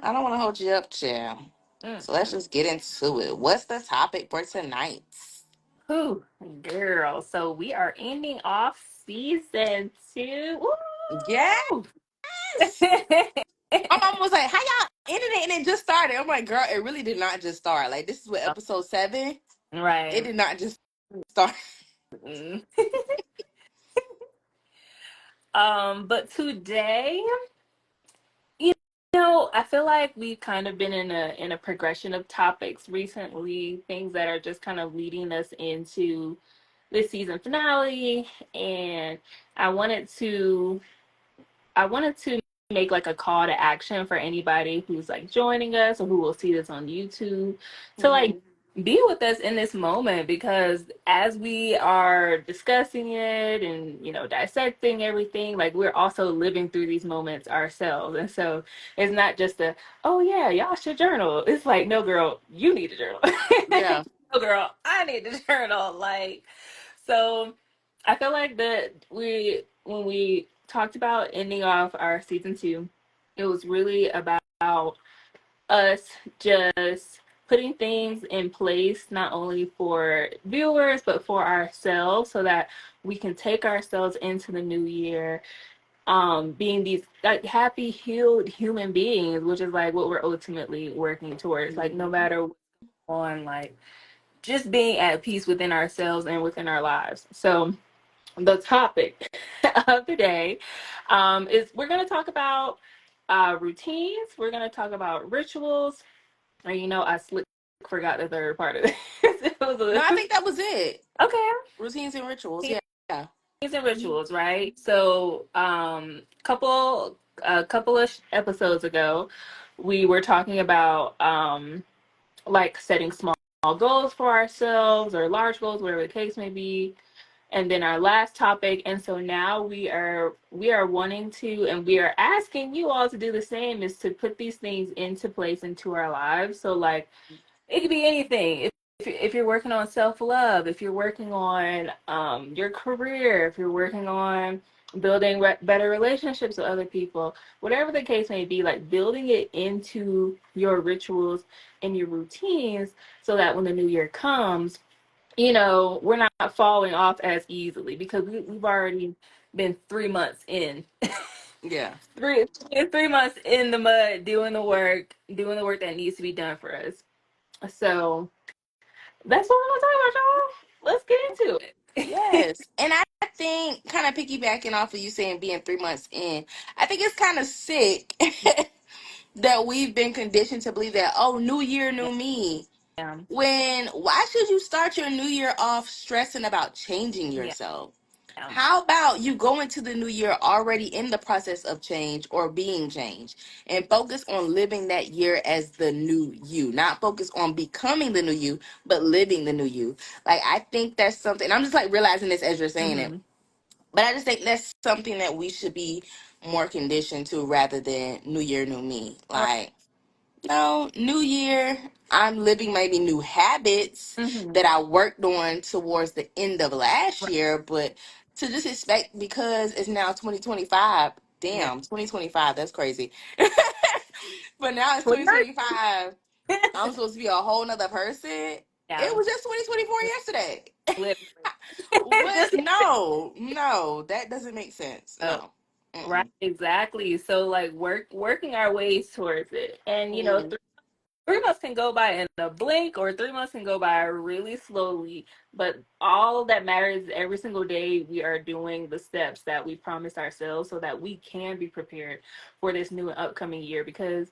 I don't want to hold you up, chill. So let's Mm-mm. just get into it. What's the topic for tonight? Whew, girl. So we are ending off season two. Woo! Yes. My mom was like, "How y'all ended it and it just started?" I'm like, "Girl, it really did not just start. Like this is what episode 7. It Right. did not just start." Mm. But today, you I feel like we've kind of been in a progression of topics recently, things that are just kind of leading us into this season finale, and I wanted to I wanted to make like a call to action for anybody who's like joining us or who will see this on YouTube to like Hmm. be with us in this moment, because as we are discussing it and dissecting everything, like we're also living through these moments ourselves. And so it's not just a, oh yeah, y'all should journal. It's like, no girl, you need to journal. Yeah. No girl, I need to journal. Like, so I feel like that when we talked about ending off our season two, it was really about us just putting things in place, not only for viewers but for ourselves, so that we can take ourselves into the new year, being these like happy, healed human beings, which is like what we're ultimately working towards. Like no Hmm. matter what on, like just being at peace within ourselves and within our lives. So the topic of the day, is we're going to talk about routines. We're going to talk about rituals. Or, I forgot the third part of this. It was No, I a, think that was it. okay. Routines and rituals. Yeah. Yeah. Routines and rituals, right? So, a couple of episodes ago, we were talking about like setting small goals for ourselves or large goals, whatever the case may be, and then our last topic. And so now we are wanting to, and we are asking you all to do the same, is to put these things into place into our lives. So like it could be anything. If you're working on self-love, if you're working on your career, if you're working on building better relationships with other people, whatever the case may be, like building it into your rituals and your routines, so that when the new year comes, we're not falling off as easily, because we've already been 3 months in. Yeah. Three months in the mud, doing the work that needs to be done for us. So that's what we're gonna talk about, y'all. Let's get into it. Yes. And I think, kind of piggybacking off of you saying being 3 months in, I think it's kind of sick that we've been conditioned to believe that, oh, new year, new me. Yeah, Why should you start your new year off stressing about changing yeah, yourself? yeah. How about you go into the new year already in the process of change or being changed, and focus on living that year as the new you, not focus on becoming the new you, but living the new you. Like, I think that's something, I'm just like realizing this as you're saying it, Mm-hmm. but I just think that's something that we should be more conditioned to rather than new year, new me. All right. Like, no, new year, I'm living maybe new habits Mm-hmm. that I worked on towards the end of last Right. year, but to just expect because it's now 2025, Yeah. damn, 2025, that's crazy. But now it's Well, 2025, I'm supposed to be a whole nother person. It yeah. was just 2024 yesterday. Literally. What? Just No, no, that doesn't make sense. oh, No. right. Mm-mm. Exactly. So like working our ways towards it, and Mm, 3 months can go by in a blink, or 3 months can go by really slowly. But all that matters is every single day we are doing the steps that we promised ourselves, so that we can be prepared for this new and upcoming year. Because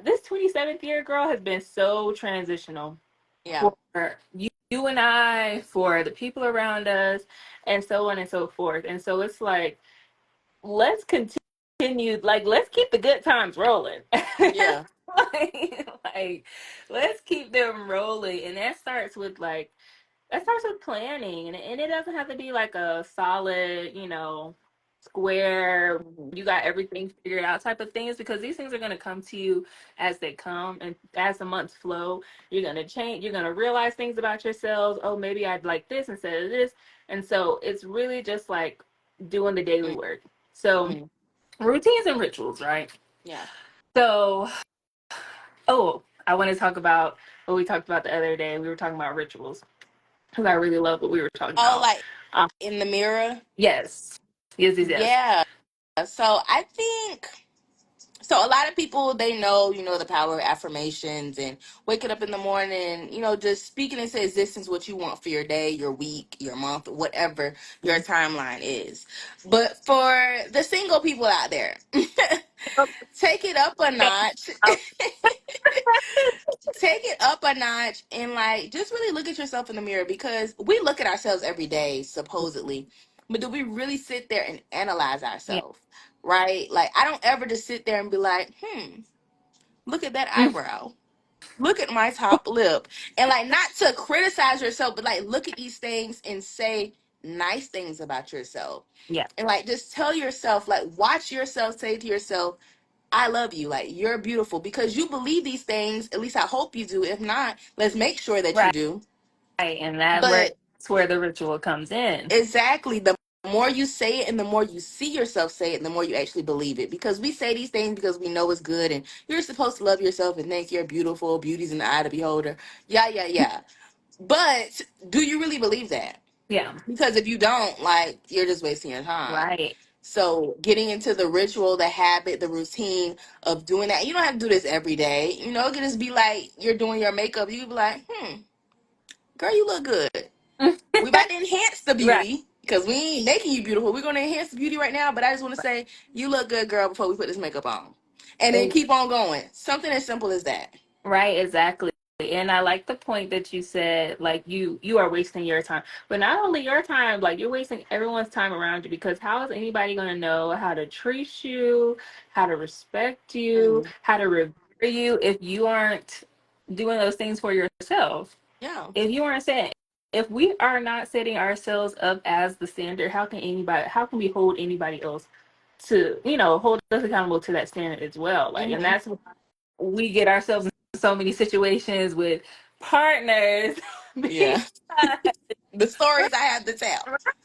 this 27th year, girl, has been so transitional yeah, for you and I, for the people around us, and so on and so forth. And so it's like, let's continue, like let's keep the good times rolling. yeah. like let's keep them rolling, and that starts with planning, and it doesn't have to be like a solid, square, Mhm. you got everything figured out type of things, because these things are going to come to you as they come, and as the months flow, you're going to change, you're going to realize things about yourselves. Oh, maybe I'd like this instead of this. And so it's really just like doing the daily work. So Mm-hmm. routines and rituals, right? Yeah. So Oh, I want to talk about what we talked about the other day. We were talking about rituals because I really love what we were talking Oh, about. like Um, in the mirror. yes, yes, yes, yes. Yeah. So I think so a lot of people, they know, the power of affirmations and waking up in the morning, just speaking into existence what you want for your day, your week, your month, whatever your timeline is. But for the single people out there, take it up a notch. Take it up a notch and like just really look at yourself in the mirror, because we look at ourselves every day supposedly, but do we really sit there and analyze Yeah. ourselves? Right? Like I don't ever just sit there and be like, look at that eyebrow, look at my top lip, and like not to criticize yourself, but like look at these things and say nice things about yourself. Yeah. And like just tell yourself, like watch yourself say to yourself, I love you, like you're beautiful, because you believe these things. At least I hope you do. If not, let's make sure that you Right. do. And But that's where the ritual comes in. exactly, the more you say it and the more you see yourself say it, and the more you actually believe it. Because we say these things because we know it's good, and you're supposed to love yourself and think you're beautiful. Beauty's in the eye of the beholder. Yeah, yeah, yeah. But do you really believe that? Yeah. Because if you don't, like, you're just wasting your time. Right. So getting into the ritual, the habit, the routine of doing that. You don't have to do this every day. It can just be like you're doing your makeup. You can be like, girl, you look good. We about to enhance the Right. beauty because we ain't making you beautiful. We're gonna enhance the beauty right now. But I just want to say you look good, girl, before we put this makeup on. And then keep on going. Something as simple as that. Right, exactly. And I like the point that you said, like you are wasting your time. But not only your time, like you're wasting everyone's time around you, because how is anybody going to know how to treat you, how to respect you, Mhm. how to revere you if you aren't doing those things for yourself? Yeah. If you aren't setting, if we are not setting ourselves up as the standard, how can we hold anybody else to, hold us accountable to that standard as well? Like, and Hmm. that's we get ourselves in so many situations with partners Yeah. because The stories I have to tell.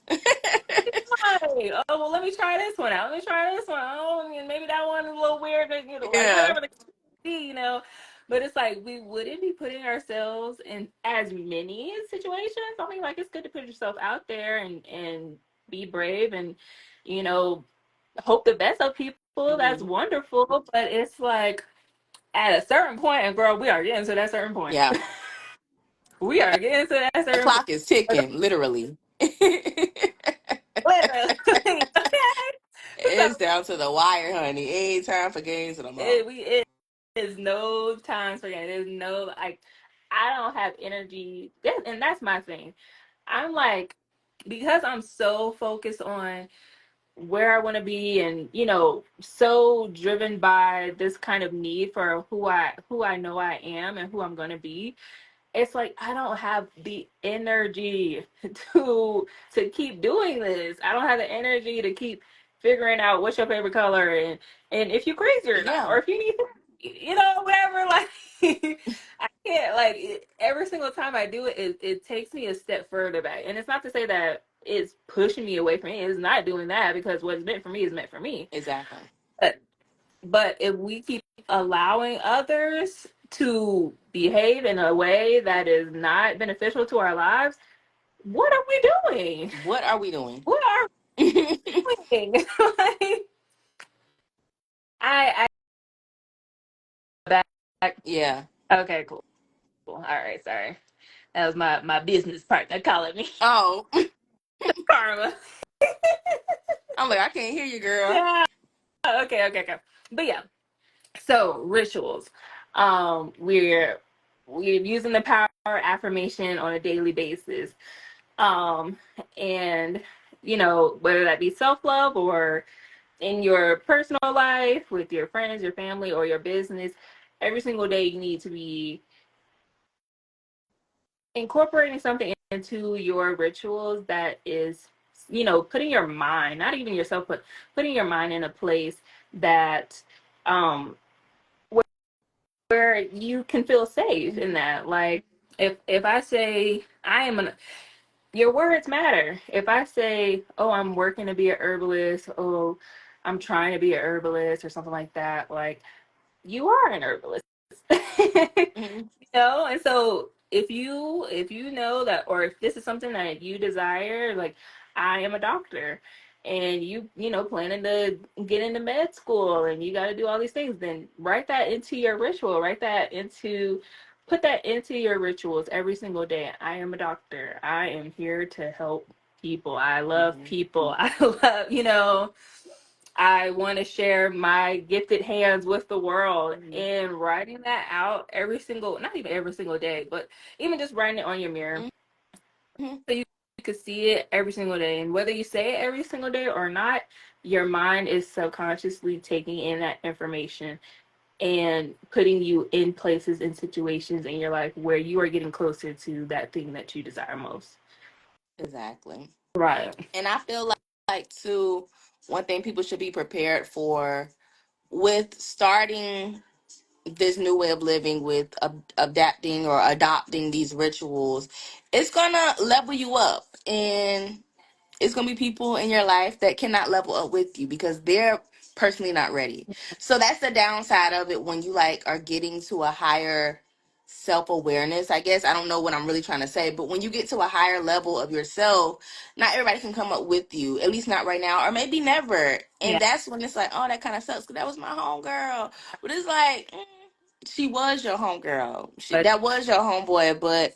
right. Oh well, let me try this one out. Let me try this one. Oh, and maybe that one is a little weird. Like Yeah. whatever the case may be. But it's like we wouldn't be putting ourselves in as many situations. I mean, like it's good to put yourself out there and be brave and you know hope the best of people. That's Hmm. wonderful. But it's like at a certain point, and girl, we are getting to that certain point. Yeah. We are getting to that The certain clock is ticking, literally. literally. Okay. So It's down to the wire, honey. Ain't time for games no more. it is no time for that. There's no like I don't have energy. And that's my thing. I'm like because I'm so focused on where I want to be and so driven by this kind of need for who I know I am and who I'm going to be. It's like I don't have the energy to keep doing this. I don't have the energy to keep figuring out what's your favorite color and if you're crazy or not, Yeah. or if you need whatever. Like I can't every single time I do it, it takes me a step further back. And it's not to say that it's pushing me away from it. It's not doing that because what's meant for me is meant for me. Exactly. But but if we keep allowing others to behave in a way that is not beneficial to our lives, what are we doing? What are we doing? What are we doing? like, I back. Yeah. Okay, cool. All right, sorry. That was my business partner calling me. Oh, Karma. I'm like, I can't hear you, girl. Yeah. Okay. But yeah, so rituals. We're using the power affirmation on a daily basis. Um, and whether that be self-love or in your personal life with your friends, your family, or your business, every single day you need to be incorporating something into your rituals that is putting your mind, not even yourself, but putting your mind in a place that um where you can feel safe in Hmm. that. Like if I say I am an your words matter. If I say, "Oh, I'm working to be a herbalist," "Oh, I'm trying to be a herbalist," or something like that, like you are an herbalist. Mhm. And so if you know that, or if this is something that you desire, like I am a doctor, and you planning to get into med school, and you got to do all these things, then write that into your ritual. Put that into your rituals every single day. I am a doctor. I am here to help people. I love Mhm. people. I love, I want to share my gifted hands with the world, Mhm. and writing that out every single, not even every single day, but even just writing it on your mirror Mhm. so you could see it every single day. And whether you say it every single day or not, your mind is subconsciously taking in that information and putting you in places and situations in your life where you are getting closer to that thing that you desire most. Exactly. Right. And I feel like too, one thing people should be prepared for with starting this new way of living, with adapting or adopting these rituals, it's gonna level you up, and it's gonna be people in your life that cannot level up with you because they're personally not ready. So that's the downside of it when you like are getting to a higher self-awareness, I guess. I don't know what I'm really trying to say, but when you get to a higher level of yourself, not everybody can come up with you, at least not right now, or maybe never. And Yeah. that's when it's like, oh, that kind of sucks because that was my homegirl. But it's like, she was your homegirl. But That was your homeboy, but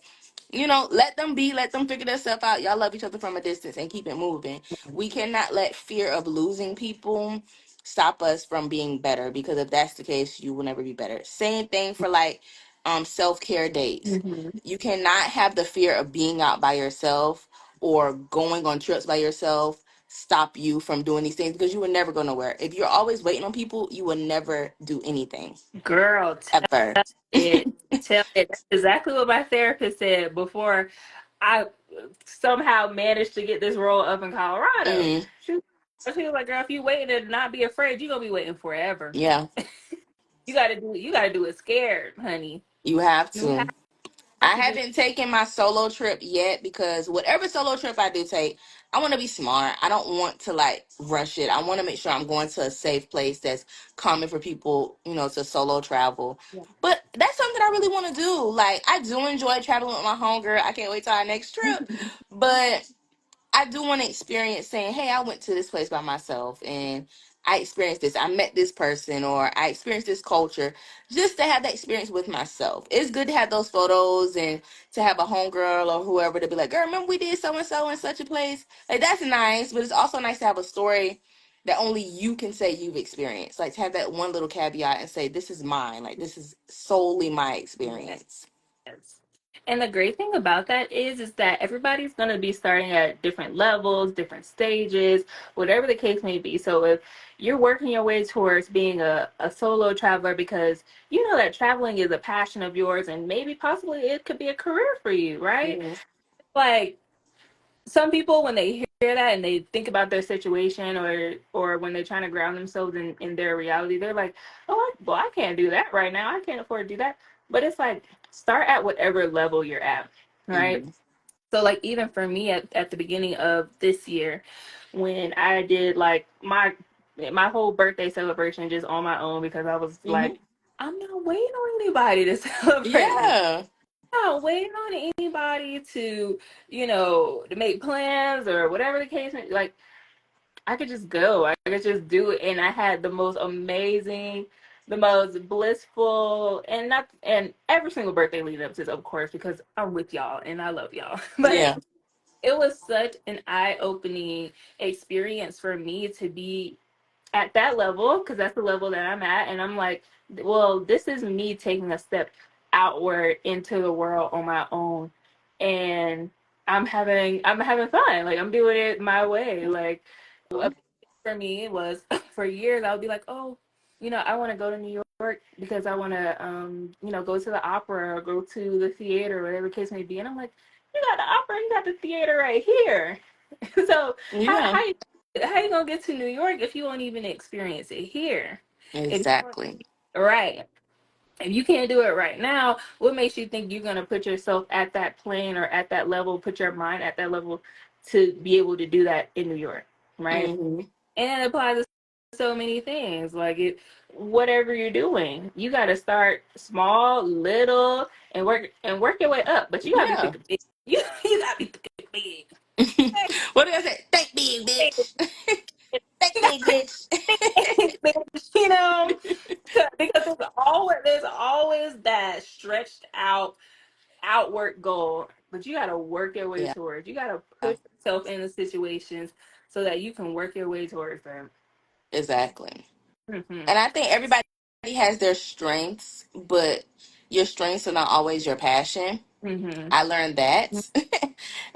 let them be, let them figure themselves out. Y'all love each other from a distance and keep it moving. We cannot let fear of losing people stop us from being better, because if that's the case, you will never be better. Same thing for like self-care days. Mhm. You cannot have the fear of being out by yourself or going on trips by yourself stop you from doing these things, because you will never go nowhere. If you're always waiting on people, you will never do anything Girl, ever. it. Tell it. That's exactly what my therapist said before I somehow managed to get this role up in Colorado. Mm, She was like, "Girl, if you waiting and not be afraid, you're gonna be waiting forever. yeah, You gotta do it scared, honey. you have You have to. I to do." haven't taken my solo trip yet because whatever solo trip I do take, I want to be smart. I don't want to like rush it. I want to make sure I'm going to a safe place that's common for people, to solo travel. Yeah. But that's something I really want to do. Like, I do enjoy traveling with my homegirl. I can't wait till our next trip. But I do want to experience saying, hey, I went to this place by myself and I experienced this. I met this person or I experienced this culture, just to have that experience with myself. It's good to have those photos and to have a homegirl or whoever to be like, girl, remember we did so and so in such a place? Like, that's nice, but it's also nice to have a story that only you can say you've experienced. Like, to have that one little caveat and say, this is mine. Like, this is solely my Yes. experience. Yes. And the great thing about that is that everybody's going to be starting at different levels, different stages, whatever the case may be. So if you're working your way towards being a solo traveler because you know that traveling is a passion of yours and maybe possibly it could be a career for you, right? Mhm. Like some people when they hear that and they think about their situation or when they're trying to ground themselves in their reality, they're like, oh, well, I can't do that right now. I can't afford to do that. But it's like start at whatever level you're at, right? Mhm. So like even for me at the beginning of this year, when I did like my whole birthday celebration just on my own because I was Mhm. like, I'm not waiting on anybody to celebrate me. Yeah. Not waiting on anybody to make plans or whatever the case may, like I could just go. I could just do it. And I had the most amazing, the most blissful, and every single birthday lead up to this, of course, because I'm with y'all and I love y'all. But Yeah. it was such an eye-opening experience for me to be at that level because that's the level that I'm at. And I'm like, well, this is me taking a step outward into the world on my own. And I'm having fun. Like I'm doing it my way. Like a big thing for me was for years I would be like, oh, I want to go to New York because I want to, go to the opera or go to the theater, or whatever the case may be. And I'm like, you got the opera, you got the theater right here. So how Yeah. how you how you gonna get to New York if you won't even experience it here? If Exactly. right, if you can't do it right now, what makes you think you're gonna put yourself at that plane or at that level, put your mind at that level to be able to do that in New York, right? Hmm. And it applies so many things. Like it, whatever you're doing, you got to start small, little, and work your way up. But you gotta be Yeah. thinking big. You gotta be thinking big. What did I say? Think big, Big. bitch. Think You gotta big, bitch. think big, you know, because there's always that stretched out outward goal, but you got to work your way Yeah. towards. You got to put yourself in the situations so that you can work your way towards them. Exactly. Hmm. And I think everybody has their strengths, but your strengths are not always your passion. Hmm. I learned that.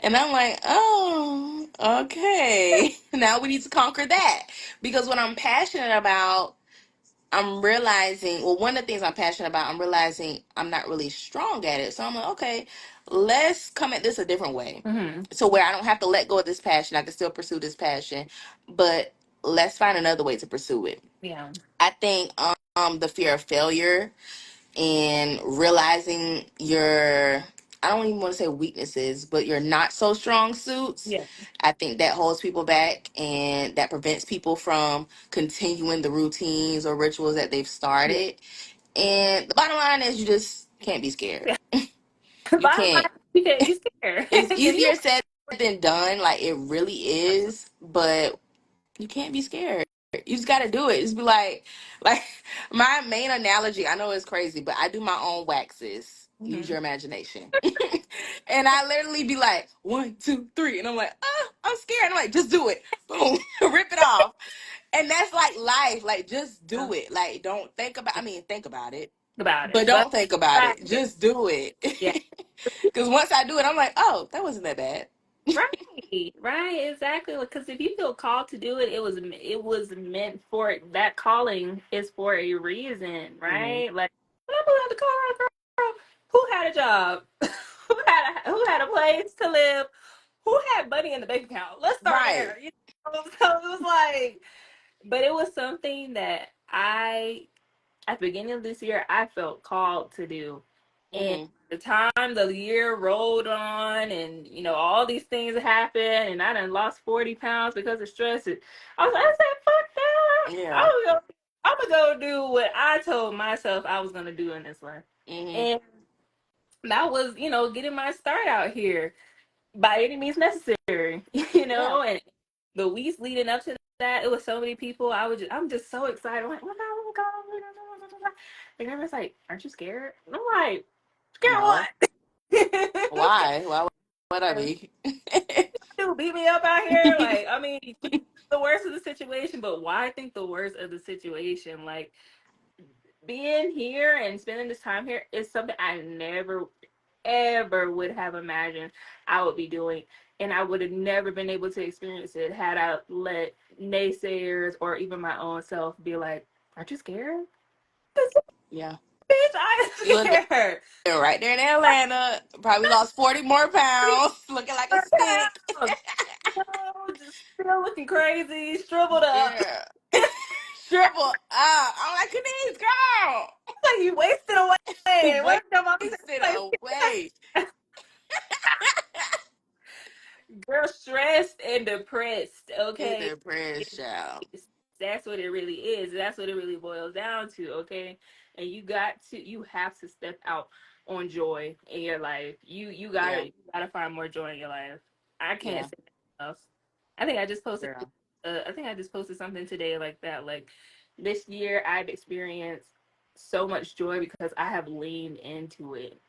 And I'm like, oh, okay. Now we need to conquer that. Because what I'm passionate about, I'm realizing, well, one of the things I'm passionate about, I'm realizing I'm not really strong at it. So I'm like, okay, let's come at this a different way. Hmm. So where I don't have to let go of this passion, I can still pursue this passion, but let's find another way to pursue it. Yeah. I think the fear of failure and realizing your, I don't even want to say weaknesses, but your not so strong suits. Yeah. I think that holds people back and that prevents people from continuing the routines or rituals that they've Yeah. started. And the bottom line is you just can't be scared. Yeah. You Bottom line, can't. you can't be scared. It's 'Cause you, easier said than done, like it really is, but you can't be scared. You just got to do it. Just be like my main analogy. I know it's crazy, but I do my own waxes. Use mhm. your imagination. And I literally be like 1, 2, 3, and I'm like, I'm scared. And I'm like, just do it. Boom, rip it off. And that's like life. Like, just Yeah. do it. Like, don't think about. I mean, think about it, About but it, but don't think about it. practice. Just do it. Yeah. Because once I do it, I'm like, oh, that wasn't that bad. Right, right, exactly. Because if you feel called to do it, it was meant for it. That calling is for a reason, Hmm. right? Like when I moved out the car, girl, who had a job, who had a place to live, who had money in the bank account. Let's start Right. there. So it was like, but it was something that at the beginning of this year, I felt called to do. And Hmm. the time the year rolled on and, all these things happened and I done lost 40 pounds because of stress. I said, fuck that. Yeah. I'm gonna go do what I told myself I was gonna do in this life. Hmm. And that was, getting my start out here by any means necessary, Yeah. and the weeks leading up to that, it was so many people. I'm just so excited. I'm like, oh my god, oh my god, oh my god. And everyone's like, aren't you scared? And I'm like, scared No. what? Why? Why would I be? Dude, beat me up out here. Like, I mean, the worst of the situation, but why I think the worst of the situation? Like, being here and spending this time here is something I never ever would have imagined I would be doing. And I would have never been able to experience it had I let naysayers or even my own self be like, aren't you scared? Yeah. Bitch, I You am would have scared. been right there in Atlanta. Probably lost 40 more pounds. Looking like a stick. Just still looking crazy, shriveled up. Yeah. Shrivel up. I'm like, Denise, girl. Like you wasted away. What your mom Wasted said? away. Girl, stressed and depressed. In Okay, the prayers, child. that's what it really is. That's what it really boils down to. Okay, and you have to step out on joy in your life. You Yeah. gotta find more joy in your life. I can't Yeah. say that enough. I think I just posted. Girl. I think I just posted something today like that. Like this year, I've experienced so much joy because I have leaned into it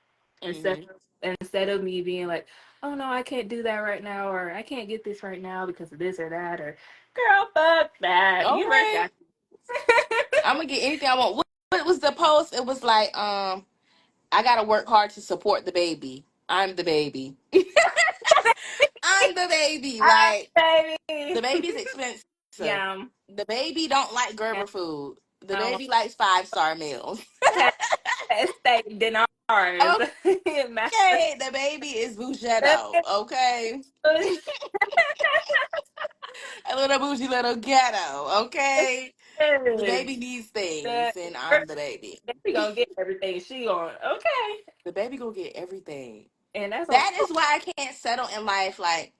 instead Hmm. instead of me being like, oh no, I can't do that right now, or I can't get this right now because of this or that, or girl, fuck that. Universe Okay. got I'm gonna get anything I want. What was the post? It was like, I gotta work hard to support the baby. I'm the baby. I'm the baby. ah, Like, the baby. baby's expensive. Yum. The baby don't like Yum. Gerber food. The Um, baby likes 5-star meals. had steak dinars. Master. Okay, the baby is Bougetto. Okay, a little bougie, little ghetto. Okay, the baby needs things, and I'm the baby. She gonna get everything she on. Okay, The baby gonna get everything. and that's okay. That is why I can't settle in life. Like,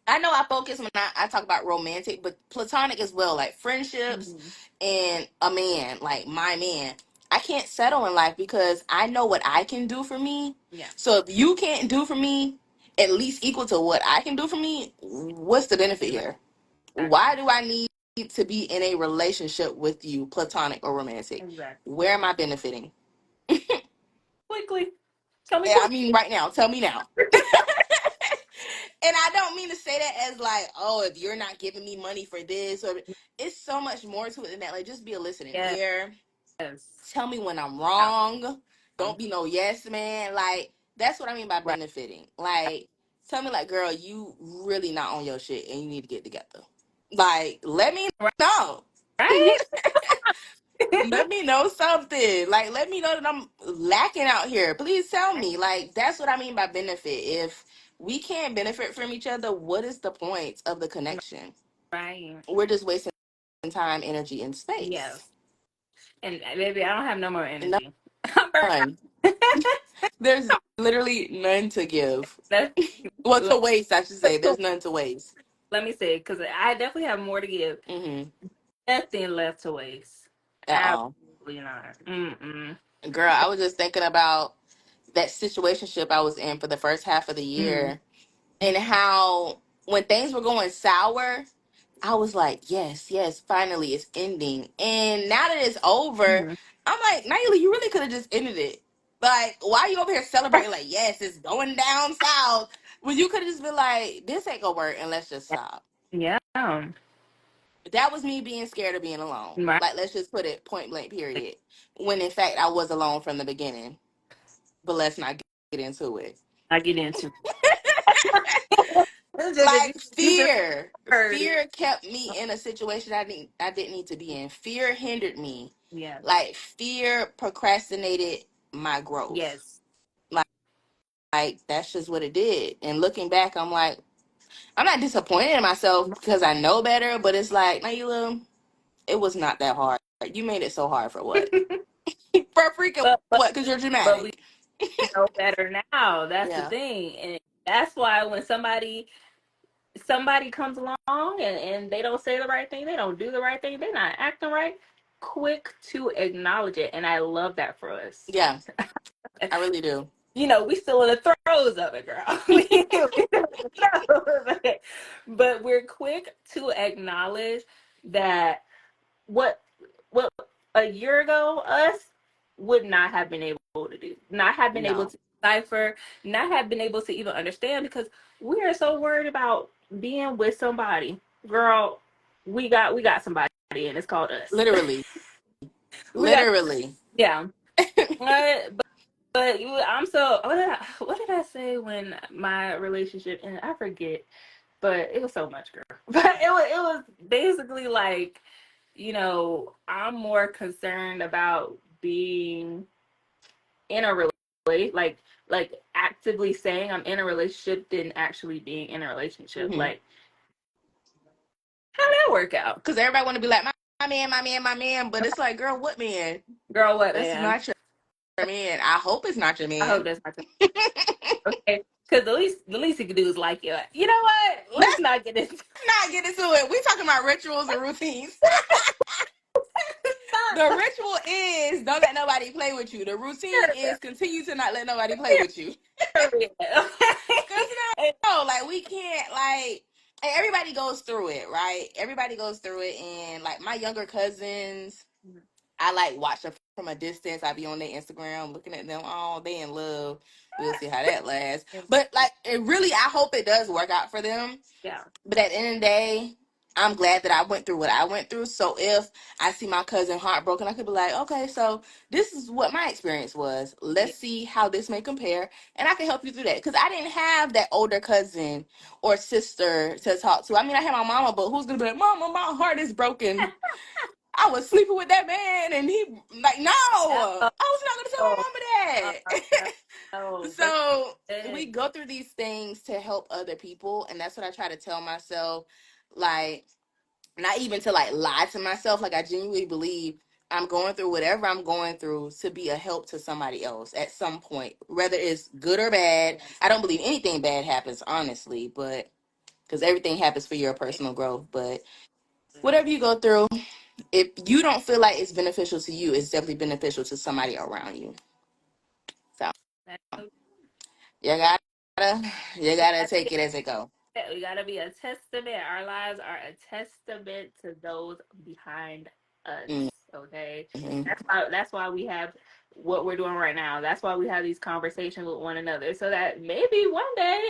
I know I focus when I talk about romantic, but platonic as well, like friendships Mm-hmm. and a man, like my man. I can't settle in life because I know what I can do for me. Yeah, So if you can't do for me at least equal to what I can do for me, what's the benefit here? exactly. Why do I need to be in a relationship with you, platonic or romantic? Exactly. Where am I benefiting? Quickly. Tell me I quick. mean, right now, tell me now. And I don't mean to say that as like, oh, if you're not giving me money for this, or it's so much more to it than that. Like, just be a listening Yes. ear. Tell me when I'm Out. wrong. Don't be no yes man. Like, that's what I mean by Right. benefiting. Like, tell me like, girl, you really not on your shit and you need to get together. Like, let me Right. know. Right. Let me know something. Like, let me know that I'm lacking out here. Please tell me. Like, that's what I mean by benefit. If we can't benefit from each other, what is the point of the connection? Right. We're just wasting time, energy, and Yes. space. And baby, I don't have no more energy. I'm burnt None. out. There's literally none to give. That's, Well, to waste, I should say. There's none to waste. let me say, because I definitely have more to give. Nothing left to waste. At all. Absolutely not. Mm-mm. Girl, I was just thinking about that situationship I was in for the first half of the Mm-hmm. year and how when things were going sour, I was like, yes, yes, finally it's ending. And now that it's over, Mm-hmm. I'm like, Naila, you really could have just ended it. Like, why are you over here celebrating like, yes, it's going down south? When you could have just been like, this ain't gonna work and let's just stop. Yeah. That was me being scared of being alone. Right. Like, let's just put it point blank, period. When in fact I was alone from the beginning. But let's not get into it. I get into it's just that Like you just fear. heard it. Fear kept me in a situation I didn't need to be in. Fear hindered me. Yes. Like fear procrastinated my growth. Yes. Like, like that's just what it did. And looking back, I'm like, I'm not disappointed in myself because I know better, but it's like, Naila, it was not that hard. Like, you made it so hard for what? For freaking but but what? Because you're but we dramatic. know better now. That's the Yeah. thing, and that's why when somebody comes along and they don't say the right thing, they don't do the right thing, they're not acting right. Quick to acknowledge it, and I love that for us. Yeah. I really do. We still in the throes of it, girl. We still in the throes of it. But we're quick to acknowledge that what what a year ago us would not have been able to do, not have been able No. to decipher, not have been able to even understand because we are so worried about being with somebody. Girl, we got somebody and it's called us. Literally. We got Literally. yeah. But I'm so what did I say when my relationship ended? I forget, but it was so much, girl. But it was basically like, I'm more concerned about being in a relationship, like actively saying I'm in a relationship than actually being in a relationship. Hmm. Like, how did that work out? Because everybody want to be like, my man, my man, my man. But it's like, girl, what man? Girl, what That's man? not your man. I hope it's not your I hope man. that's not okay. Because the least he could do is like you. You know what? Let's Let's not get into not get into it. We talking about rituals and routines. The ritual is don't let nobody play with you. The routine is continue to not let nobody play with you. Cause no, like we can't like and everybody goes through it, right? Everybody goes through it and like my younger cousins, I like watch them from a distance. I be on their Instagram looking at them. Oh, they in love. We'll see how that lasts. But like it really I hope it does work out for them. Yeah. But at the end of the day, I'm glad that I went through what I went through. So if I see my cousin heartbroken, I could be like, okay, so this is what my experience was. Yeah. Let's see how this may compare. And I can help you through that. Because I didn't have that older cousin or sister to talk to. I mean, I had my mama, but who's going to be like, Mama, my heart is broken. I was sleeping with that man. And he, like, no, I was not going to tell Oh, my mama that. no, but So we go through these things to help other people. And that's what I try to tell myself. Like, not even to like lie to myself. Like I genuinely believe I'm going through whatever I'm going through to be a help to somebody else at some point, whether it's good or bad. yes, I don't believe anything bad happens, honestly, but because everything happens for your personal growth. But whatever you go through, if you don't feel like it's beneficial to you, it's definitely beneficial to somebody around you. So That's so you gotta you we gotta gotta take be it as it go. we gotta be a testament. Our lives are a testament to those behind us. Okay, Mm-hmm. that's why we have what we're doing right now. That's why we have these conversations with one another, so that maybe one day,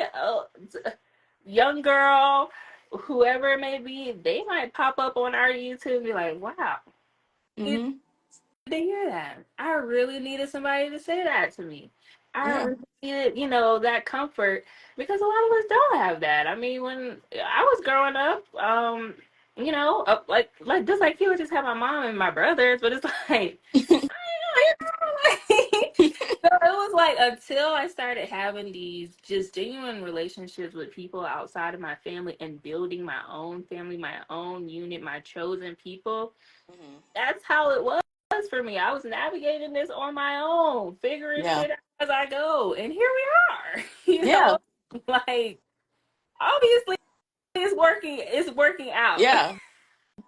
young girl, whoever it may be, they might pop up on our YouTube and be like, "Wow, Mm-hmm. to hear that. I really needed somebody to say that to me. I Yeah. really needed, that comfort because a lot of us don't have that. I mean, when I was growing up, like just like you, I just had my mom and my brothers, but it's like, so it was like until I started having these just genuine relationships with people outside of my family and building my own family, my own unit, my chosen people. Mm-hmm. That's how it was for me. I was navigating this on my own, figuring Yeah. shit out as I go. And here we are. Yeah. Like obviously it's working out. Yeah.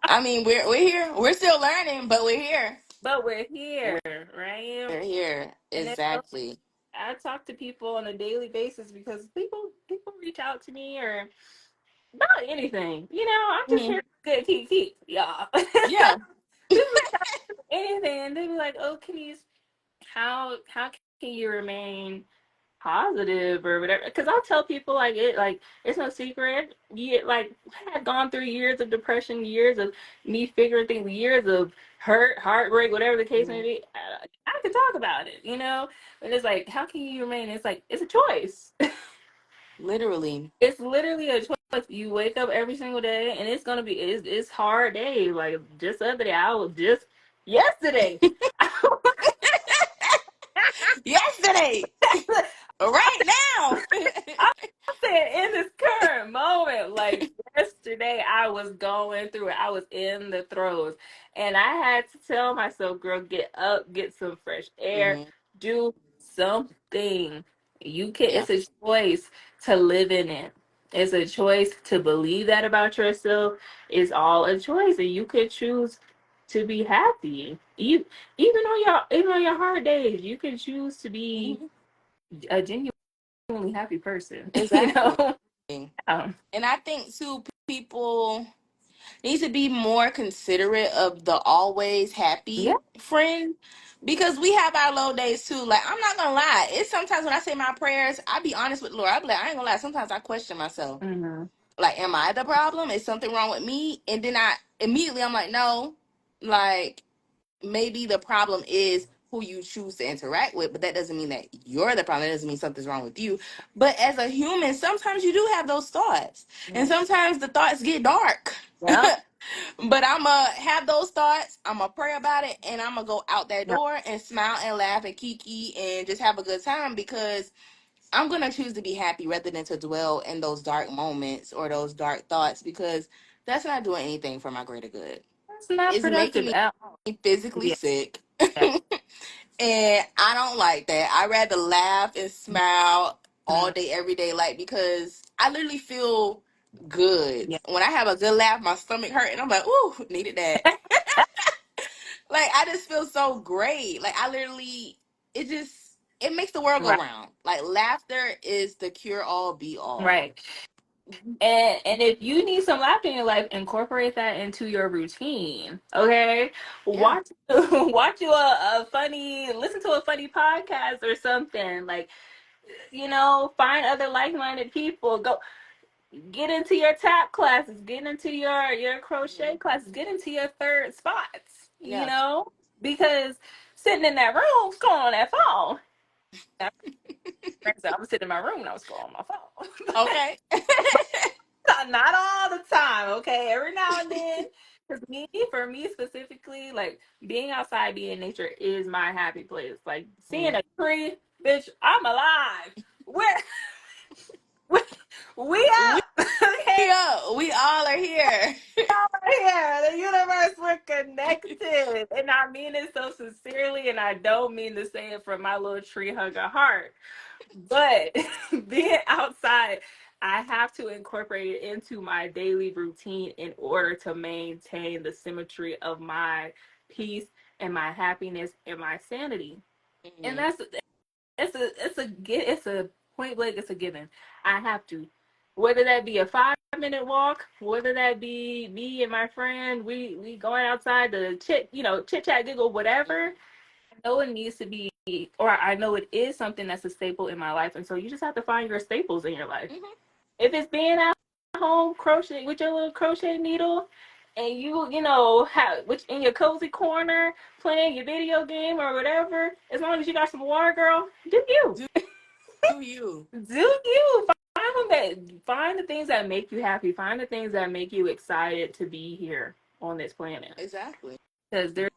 I mean, we're here. We're still learning, but we're here. But we're here, right? We're here. And then Exactly. I talk to people on a daily basis because people reach out to me or about anything. I'm just Mm-hmm. here for good keep, y'all. People Yeah. reach out to anything and they be like, "Oh, Kenise, how can you remain positive or whatever?" Because I'll tell people like it's no secret. Like I had gone through years of depression, years of me figuring things, years of hurt, heartbreak, whatever the case may Mhm. be. I can talk about it, and it's like, how can you remain? It's like it's a choice. Literally. It's literally a choice. You wake up every single day, and it's hard day. Like just the other day, I was just yesterday. Yesterday. Right now. I'm saying in this current moment, like yesterday, I was going through it. I was in the throes, and I had to tell myself, "Girl, get up, get some fresh air, Hmm. do something. You can. Yeah. It's a choice to live in it. It's a choice to believe that about yourself. It's all a choice, and you could choose to be happy. Even on your hard days, you can choose to be Hmm. a genuinely happy person. Exactly. Um, And I think too, people need to be more considerate of the always yeah. happy friend, because we have our low days too. Like, I'm not gonna lie, it's sometimes when I say my prayers, I be honest with the Lord. I be like, I ain't gonna lie. Sometimes I question myself. Mm-hmm. Like, am I the problem? Is something wrong with me? And then I immediately I'm like, no. Like, maybe the problem is who you choose to interact with, but that doesn't mean that you're the problem. That doesn't mean something's wrong with you. But as a human, sometimes you do have those thoughts, and Yeah. sometimes the thoughts get dark. Yeah. But I'm gonna have those thoughts, I'm gonna pray about it, and I'm gonna go out that Yeah. door and smile and laugh and kiki and just have a good time, because I'm gonna choose to be happy rather than to dwell in those dark moments or those dark thoughts, because that's not doing anything for my greater good. It's not It's making productive me at all. physically Yeah. sick. Yeah. And I don't like that. I rather laugh and smile all Mhm. day, every day, like, because I literally feel good. Yeah. When I have a good laugh, my stomach hurt, and I'm like, ooh, needed that. Like, I just feel so great. Like, I literally, it makes the world go Right. round. Like, laughter is the cure all, be all. Right. And if you need some laughter in your life, incorporate that into your routine. Okay. Yeah. Watch watch a funny listen to a funny podcast or something. Like, find other like minded people. Go get into your tap classes, get into your crochet Mhm. classes, get into your third spots, Yeah. because sitting in that room scrolling on that phone. I'm gonna sit in my room and I was scrolling on my phone. Okay. Not all the time, okay? Every now and then. Because for me specifically, like being outside, being in nature is my happy place. Like seeing Mhm. a tree, bitch, I'm alive. We we We up. Okay, up. We all are here. here. The universe, we're connected. And I mean it so sincerely, and I don't mean to say it from my little tree hugger heart. But being outside, I have to incorporate it into my daily routine in order to maintain the symmetry of my peace and my happiness and my sanity. And Hmm. that's it's a point blank, it's a given. I have to. Whether that be a 5 minute walk, whether that be me and my friend, we going outside to chit chat, giggle, whatever. I know it needs to be, or I know it is something that's a staple in my life, and so you just have to find your staples in your life. Hmm. If it's being at home crochet with your little crochet needle, and you have which in your cozy corner playing your video game or whatever, as long as you got some water, girl, do you. Do you? Do you find the things that make you happy, find the things that make you excited to be here on this planet, Exactly. because there's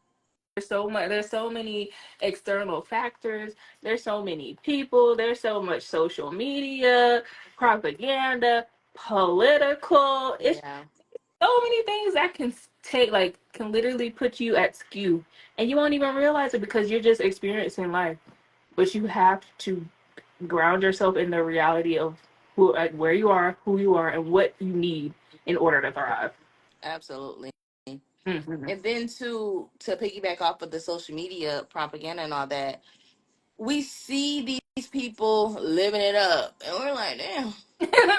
so many external factors, there's so many people, there's so much social media, propaganda, political, it's Yeah. so many things that can literally put you at skew, and you won't even realize it because you're just experiencing life. But you have to ground yourself in the reality of where you are, who you are, and what you need in order to thrive. Absolutely. Mm-hmm. And then to piggyback off of the social media propaganda and all that, we see these people living it up, and we're like, damn,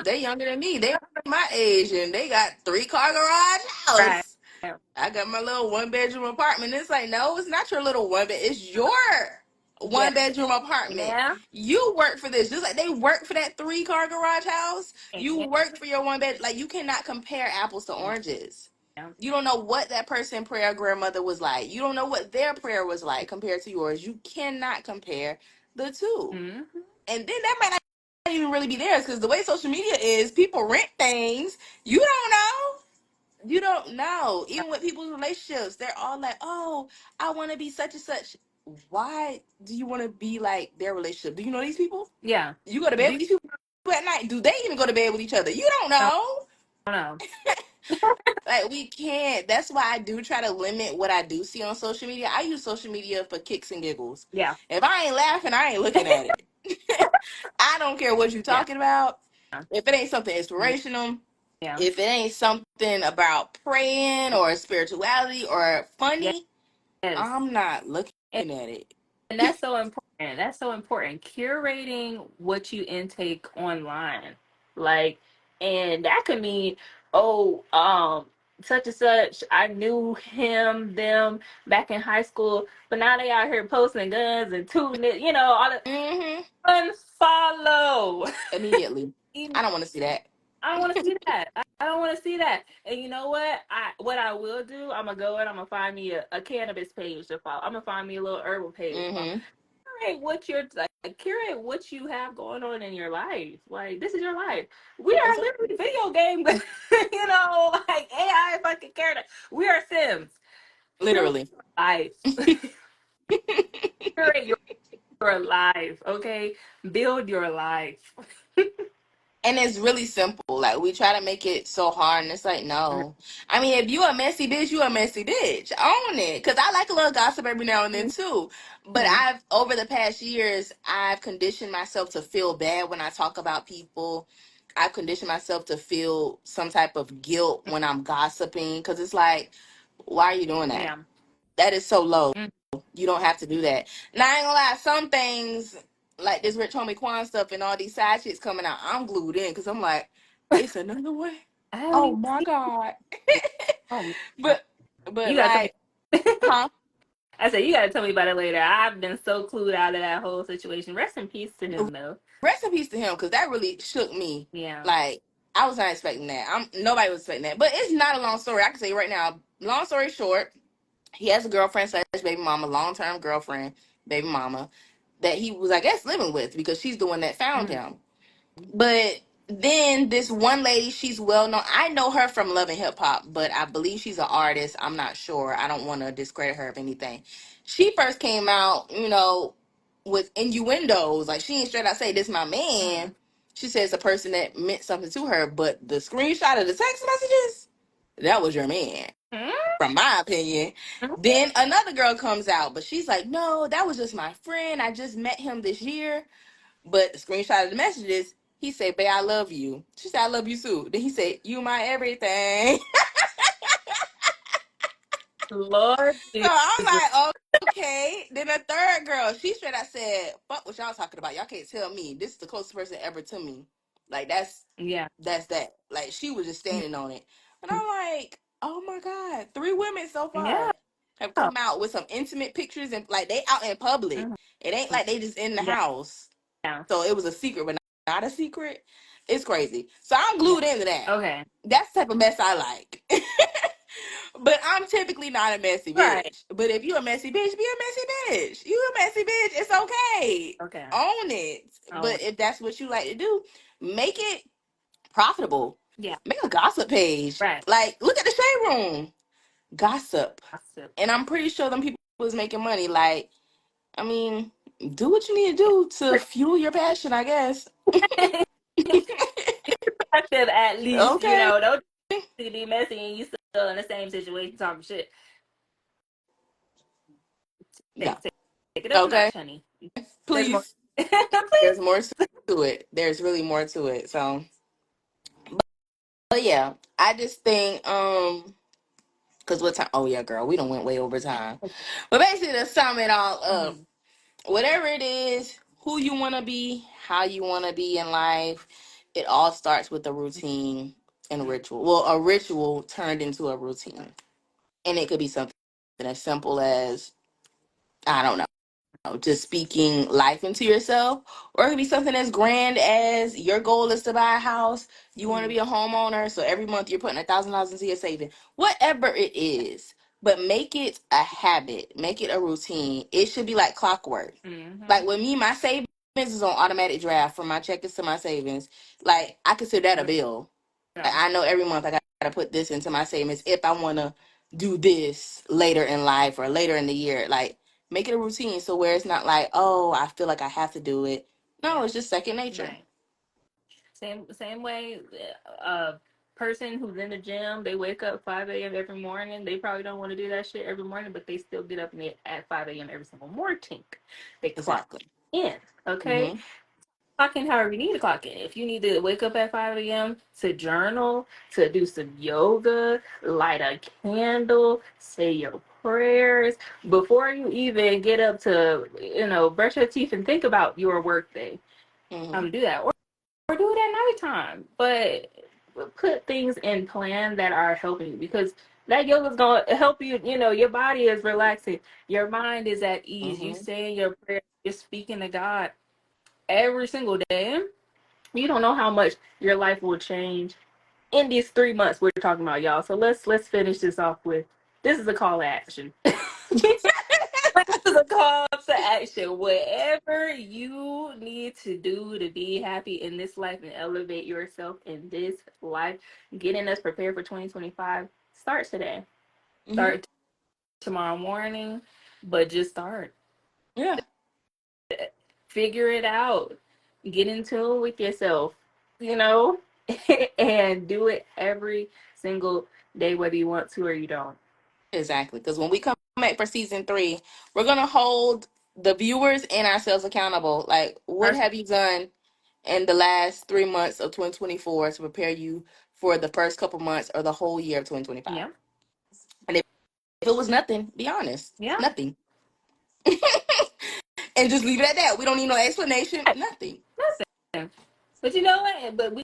they younger than me. They my age, and they got 3 car garage Right. house. I got my little 1 bedroom apartment. It's like, no, it's not your little one bed. It's your Yeah. 1 bedroom apartment. Yeah. You work for this, just like they work for that 3 car garage house. You Yeah. work for your 1 bed. Like, you cannot compare apples to oranges. You don't know what that person prayer grandmother was like. You don't know what their prayer was like compared to yours. You cannot compare the two. Mm-hmm. And then that might not even really be theirs, because the way social media is, people rent things. You don't know. You don't know. Even with people's relationships, they're all like, "Oh, I want to be such and such." Why do you want to be like their relationship? Do you know these people? Yeah. You go to bed Do with you these people at night. Do they even go to bed with each other? You don't know? know. No. Like, we can't. That's why I do try to limit what I do see on social media. I use social media for kicks and giggles. Yeah. If I ain't laughing, I ain't looking at it. I don't care what you're Yeah. talking about. If it ain't something Yeah. inspirational, Yeah. if it ain't something about praying or spirituality or funny, Yes. I'm not looking And, at it. and that's so important. That's so important. Curating what you intake online. Like, and that could mean, oh, such and such, I knew him, them back in high school, but now they out here posting guns and tooting it, all the Hmm. unfollow. Immediately. I don't want to see that. I don't want to see that. I don't want to see that. And you know what? I will do. I'm gonna go and I'm gonna find me a cannabis page to follow. I'm gonna find me a little herbal page to follow. Hmm. Curate what you have going on in your life. Like, this is your life. We are Exactly. literally video game, like AI fucking character. We are Sims. Curate Literally. your life. Curate your life. Okay, build your life. And it's really simple. Like, we try to make it so hard, and it's like, no. I mean, if you a messy bitch, you a messy bitch. Own it. Because I like a little gossip every now and then too. But Mhm. I've over the past years, I've conditioned myself to feel bad when I talk about people. I've conditioned myself to feel some type of guilt when I'm gossiping. Because it's like, why are you doing that? Yeah. That is so low. Mm. You don't have to do that. Now, I ain't gonna lie, some things like this Rich Homie Quan stuff and all these side shits coming out, I'm glued in, because I'm like, it's another way. I don't Oh even my see. God. Oh man. but You gotta tell like, me. huh? I said, you gotta tell me about it later. I've been so clued out of that whole situation. Rest in peace to him, though. Rest in peace to him, because that really shook me. Yeah. Like, I was not expecting that. Nobody was expecting that. But it's not a long story. I can say right now. Long story short, he has a girlfriend slash baby mama, long term girlfriend, baby mama, that he was, I guess, living with, because she's the one that found Mm. him. But then this one lady, she's well known. I know her from Love and Hip Hop, but I believe she's an artist. I'm not sure. I don't want to discredit her of anything. She first came out, with innuendos. Like, she ain't straight out say, "This my man." Mm. She says a person that meant something to her, but the screenshot of the text messages, that was your man, Mm. from my opinion. Then another girl comes out, but she's like, "No, that was just my friend. I just met him this year." But the screenshot of the messages, He said, "Babe, I love you." She said, "I love you too." Then he said, "You my everything." Lord So I'm Jesus. like, oh, okay. Then the third girl, she straight out said, "Fuck what y'all talking about. Y'all can't tell me. This is the closest person ever to me. Like Yeah. that's that." Like she was just standing on it. And I'm like, oh my God, 3 women so Yeah. far have come out with some intimate pictures and like they out in public. Mhm. It ain't like they just in the Yeah. house. Yeah. So it was a secret, but not a secret. It's crazy. So I'm Yeah. glued into that. Okay. That's the type of mess I like. But I'm typically not a messy Right. bitch. But if you a messy bitch, be a messy bitch. You a messy bitch. It's okay. Okay. Own it. Oh, But if that's what you like to do, make it profitable. yeah. Make a gossip page. Right. Like, look at the shade room. Gossip. Gossip. And I'm pretty sure them people was making money. Like, I mean, do what you need to do to fuel your passion, I guess. Productive at least, Okay. don't be messy and you still in the same situation talking shit. No. Take it up a Okay. notch, honey. There's more. Please. Please. There's more to it. There's really more to it. So, but yeah, I just think because what time? Oh yeah, girl, we don't went way over time. But basically, to sum it all up, Mhm. whatever it is, who you want to be, how you want to be in life, it all starts with a routine and a ritual. Well, a ritual turned into a routine, and it could be something as simple as I don't know, just speaking life into yourself, or it could be something as grand as your goal is to buy a house. You want to be a homeowner, so every month you're putting $1,000 into your saving. Whatever it is, but make it a habit, make it a routine. It should be like clockwork. Mhm. Like with me, my savings is on automatic draft from my checkings to my savings. Like I consider that a bill. Like, Yeah. I know every month I got to put this into my savings if I want to do this later in life or later in the year. Like, make it a routine so where it's not like, oh, I feel like I have to do it. No, Yeah. it's just second nature. Right. Same way. A person who's in the gym, they wake up 5 a.m. every morning. They probably don't want to do that shit every morning, but they still get up at 5 a.m. every single morning. They clock Exactly. in. Okay. Mm-hmm. Clock in however you need to clock in. If you need to wake up at 5 a.m. to journal, to do some yoga, light a candle, say your prayers before you even get up to, brush your teeth and think about your work day. Mm-hmm. Do that. Or do it at nighttime. But put things in plan that are helping you because that yoga is going to help you. Your body is relaxing. Your mind is at ease. You Mm-hmm. saying your prayers, you're speaking to God every single day. You don't know how much your life will change in these 3 months we're talking about, y'all. So let's finish this off with this is a call to action. This is a call to action. Whatever you need to do to be happy in this life and elevate yourself in this life, getting us prepared for 2025, start today. Mm-hmm. Start tomorrow morning, but just start. Yeah, Figure it out. Get in tune with yourself, you know, and do it every single day, whether you want to or you don't. exactly. Because when we come back for season 3, we're going to hold the viewers and ourselves accountable. Like, what First, have you done in the last 3 months of 2024 to prepare you for the first couple months or the whole year of 2025? yeah, And if it was nothing, be honest. yeah, Nothing. And just leave it at that. We don't need no explanation. Nothing. nothing. But you know what? But we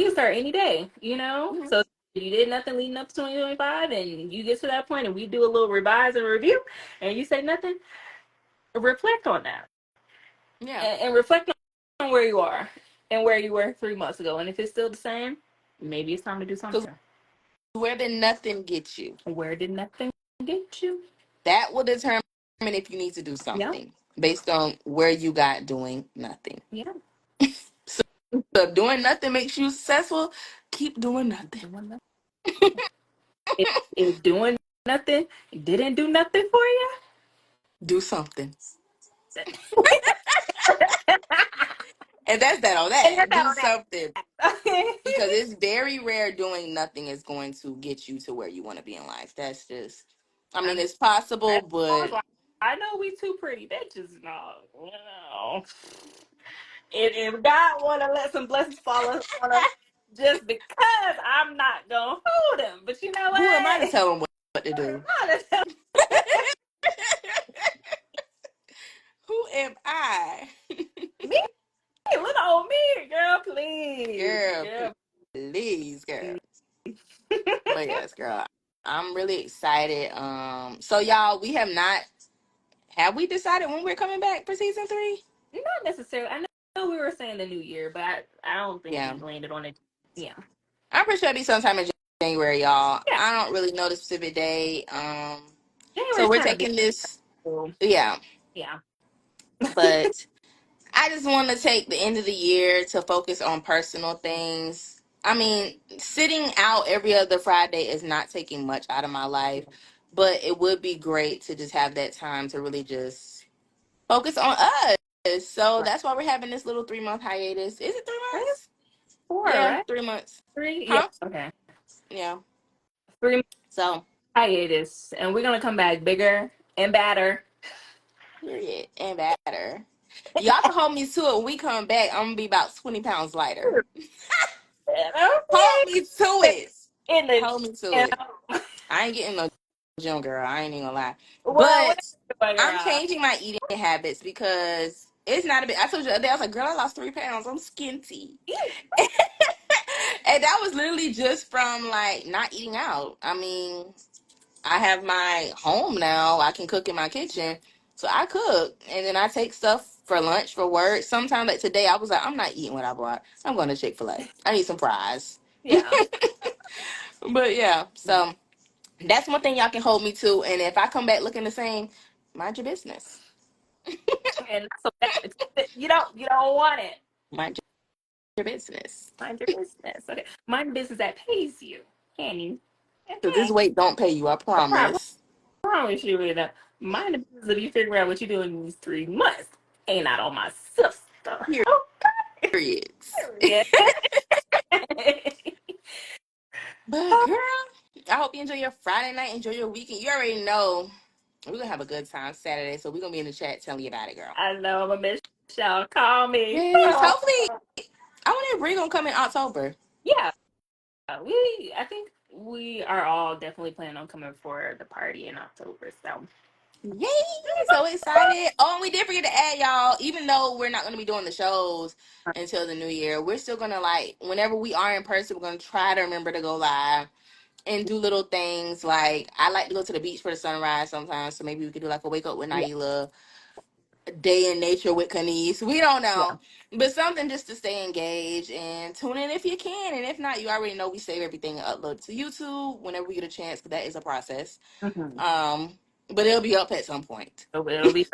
can start any day, Hmm. So if you did nothing leading up to 2025 and you get to that point and we do a little revise and review and you say nothing, reflect on that Yeah. and reflect on where you are and where you were 3 months ago. And if it's still the same, maybe it's time to do Because something. where did nothing get you? Where did nothing get you? That will determine if you need to do Yeah, something based on where you got doing nothing. yeah. So if doing nothing makes you successful, keep doing nothing. Doing nothing. If doing nothing didn't do nothing for you, Do something. And that's that on and that. that's Do how something. that. Because it's very rare doing nothing is going to get you to where you want to be in life. That's just, I I mean, know. it's possible, I was but like, I know we two pretty bitches and all. if God want to let some blessings fall on us, just because I'm not gonna hold him. But you know Who am I to what? tell him what to do? Who am I? Me, little old me, girl, please, Girl, girl, please, girl. please. But yes, girl. I'm really excited. So y'all, we have we decided when we're coming back for season 3? Not necessarily. I know we were saying the new year, but I don't think Yeah. we landed on it. Yeah, I'm pretty sure it'll be sometime in January, y'all. yeah. I don't really know the specific day. So January's we're kind of big. taking this, So, yeah. yeah, But I just want to take the end of the year to focus on personal things. I mean, sitting out every other Friday is not taking much out of my life, but it would be great to just have that time to really just focus on us. So right. that's why we're having this little 3-month hiatus. Is it 3 months? 4, Yeah, right? 3 months. 3. Yeah. Huh? Okay. Yeah. 3 So, hiatus, and we're gonna come back bigger and badder. period. And better. Y'all can hold me to it when we come back. I'm going to be about 20 pounds lighter. Hold Okay. me to it. In the Hold me to gym. it. I ain't getting no gym, girl. I ain't even gonna lie. Well, But whatever, I'm girl. changing my eating habits because it's not a bit. I told you the other day, I was like, girl, I lost 3 pounds. I'm skinty. And that was literally just from like not eating out. I mean, I have my home now. I can cook in my kitchen. So I cook and then I take stuff for lunch, for work. Sometimes like today I was like, I'm not eating what I bought. I'm going to Chick-fil-A. I need some fries. Yeah. But yeah, so that's one thing y'all can hold me to. And if I come back looking the same, mind your business. And so that you don't want it. Mind your business. Mind your business. Okay. Mind the business that pays you. Can you? Because Okay. this weight don't pay you, I I promise. promise you that. Mind the business if you figure out what you're doing in these 3 months. Ain't not on my sister. Periods. Period. But girl, I hope you enjoy your Friday night. Enjoy your weekend. You already know we're going to have a good time Saturday. So we're going to be in the chat telling you about it, girl. I know I'm a miss y'all. Call me. Yes. Hopefully, I wonder if Brie going to come in October. Yeah. I think we are all definitely planning on coming for the party in October. So Yay! So excited. Oh, and we did forget to add, y'all, even though we're not going to be doing the shows until the new year, we're still going to, like, whenever we are in person, we're going to try to remember to go live and do little things. Like, I like to go to the beach for the sunrise sometimes, so maybe we could do, like, a Wake Up with yeah, Naila, a Day in Nature with Kanice. We don't yeah. know. But something just to stay engaged and tune in if you can. And if not, you already know we save everything and upload it to YouTube whenever we get a chance, because that is a process. Mm-hmm. Um, but it'll be up at some point. It'll be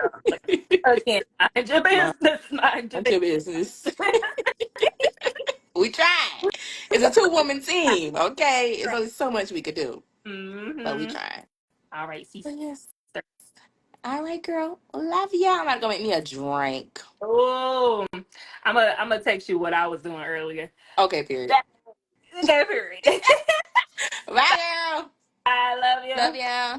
again. Mind your Mind business. Mind your your business. business. We tried. It's a 2-woman team, okay? It's only so much we could do, but we Mm-hmm. tried. All right, sister. But yes. All right, girl. Love ya. I'm about to go make me a drink. Oh, I'm gonna text you what I was doing earlier. Okay, period. That, okay, period. Bye, girl. I love Love you. ya.